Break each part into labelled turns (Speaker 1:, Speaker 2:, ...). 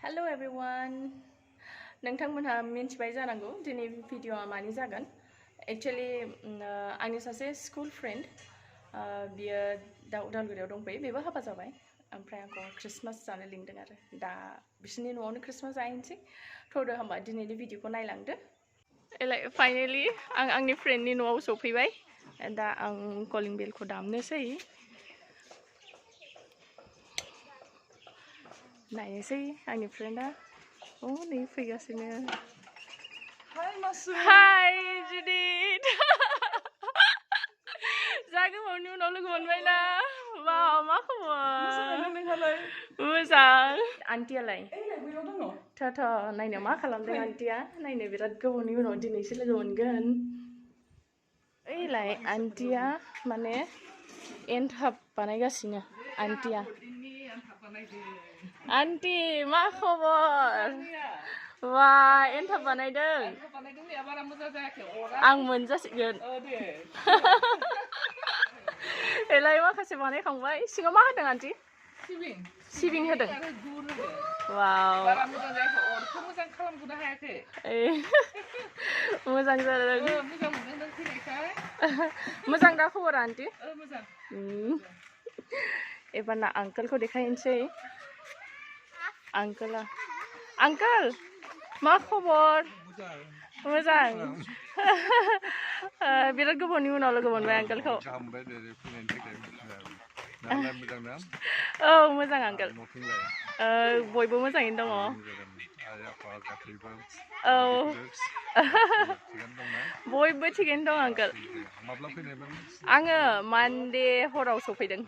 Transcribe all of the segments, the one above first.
Speaker 1: Hello everyone. नोंथांमोनहा मिन्थिबाय जानांगौ दिनै भिडिअआ मानि जागोन. Actually आंनि सासे स्कुल फ्रेन्ड बियो दा उदालगुरियाव दंफैयो. बेबो हाबा जाबाय. ओमफ्राय आंखौ क्रिसमास जानो लिंदों आरो दा बिसोरनि न'आवनो क्रिसमास जाहैनोसै. थ'दो होमबा दिनैनि भिडिअखौ नायलांदो. फाइनालि आं आंनि फ्रेन्डनि न'आव सफैबाय. दा आं कलिं बेलखौ दामनोसै. नायनोसै आंनि फ्रेन्डआ नै फैगासिनो. हाय जुडिथ. जा गोबावनि उनाव लोगो मोनबायना. वाव मा खबर? मोजां. आन्टियालाय? थ' नायनो मा खालामदों आन्टिया? नायनो बिराद गोबावनि उनाव दिनैसो लोगो मोनगोन. ओइलाय आन्टिया माने एनथाब बानायगासिनो. आन्टिया आन्टी मा खबर? वा एनथाब बानायदों. आं मोनजासिगोन. एलाय माखासे बानायखांबाय. सिङाव मा होदों आन्टी? सिबिं होदों. वाव मोजां जादों. मोजां दा खबरा आन्टी? एबार ना आंकोलखौ देखायनोसै. आंकोल मा खबर? मोजां. बिराद गोबावनि उनाव लोगो मोनबाय आंकोलखौ. औ मोजां आंकोल. बयबो मोजाङैनो दङ. औ बयबो थिगैनो दं आंकोल. आङो मानडे हराव सफैदों.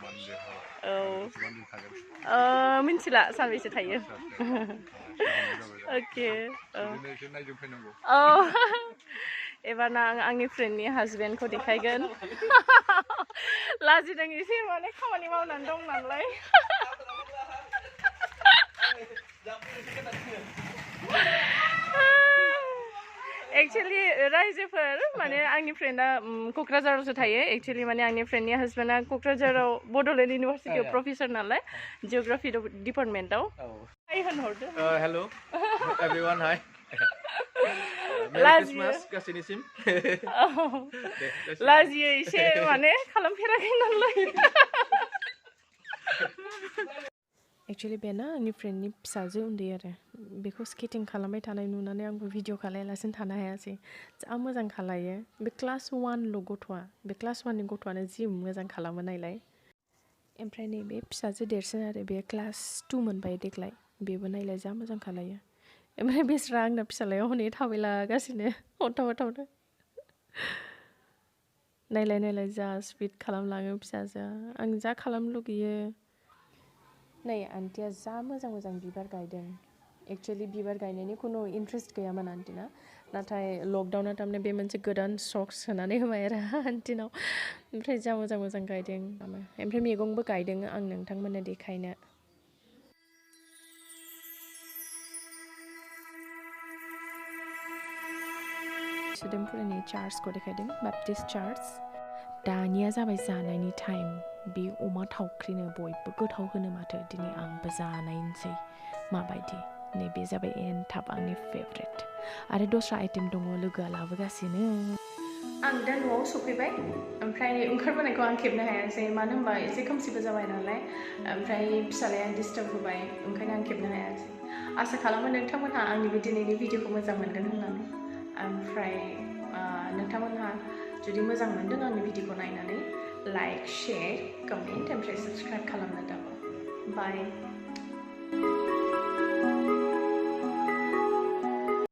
Speaker 1: औ मिन्थिला सानबेसे थायो. अके औ एबारना आं आंनि फ्रेन्डनि हाजबेन्डखौ देखायगोन. लाजिदों एसे माने खामानि मावनानै दं नालाय. एक्चुअली रायजोफोर माने आंनि फ्रेन्डआ क'क्राझारावसो थायो. एक्चुअली माने आंनि फ्रेन्डनि हाजबेन्डआ क'क्राझाराव बड'लेण्ड इउनिभार्सिटियाव प्रफेसर नालाय जिअ'ग्राफि डिपार्टमेन्टआव. हाय होनहरदो.
Speaker 2: हेल' एभरिवान हाय. लाजियो गासैनिसिम.
Speaker 1: लाजियो एसे माने खालामफेराखै नालाय. एक्चुअली बेना आंनि फ्रेन्डनि फिसाजो उन्दै आरो बेखौ स्केटिं खालामबाय थानाय नुनानै आंबो भिडिअ खालायालासिनो थानो हायासै. जा मोजां खालायो. बे क्लास 1ल' गथ'आ. बे क्लास 1नि गथ'आनो जि मोजां खालामो नायलाय. ओमफ्राय नैबे फिसाजो देरसिन आरो बे क्लास 2 मोनबाय देग्लाय. बेबो नायलाय जा मोजां खालायो. ओमफ्राय बेस्रा आंना फिसालायाव हनै थाबायलागासिनो हरथावनो. नायलाय जा स्पिड खालामलाङो फिसाजोआ. आं जा खालामनो लुगैयो. नै आन्टिया जा मोजां बिबार गायदों. एक्चुअली बिबार गायनायनि खुनु इन्ट्रेस्ट गैयामोन आन्टिना. नाथाय लकडाउनाव थारमाने बे मोनसे गोदान शख सोनानै होबाय आरो आन्टिनाव. ओमफ्राय जा मोजां गायदों. ओमफ्राय मैगंबो गायदों आं नोंथांमोननो देखायनो. स्टुडेन्टफोरनि चार्चखौ देखायदों. Baptist church. दानिया जाबाय जानायनि टाइम. बे अमा थावख्रिनो बयबो गोथाव होनो माथो. दिनै आंबो जानायनोसै माबायदि. नैबे जाबाय एनथाब आंनि फेभरेट. आरो दस्रा आइटेम दङ लोगोआ लाबोगासिनो. आं दा न'आव सफैबाय. ओमफ्राय ओंखारबोनायखौ आं खेबनो हायासै. मानो होनबा एसे खोमसिबो जाबाय नालाय. ओमफ्राय फिसालाया डिस्टार्ब होबाय. ओंखायनो आं खेबनो हायासै. आसा खालामो नोंथांमोनहा आंनि बे दिनैनि भिडिअखौ मोजां मोनगोन होननानै. ओमफ्राय नोंथांमोनहा जुदि मोजां मोनदों आंनि भिडिअखौ नायनानै लाइक शेयार कमेन्ट ओमफ्राय साबस्क्राइब खालामनो दाबो. बाय.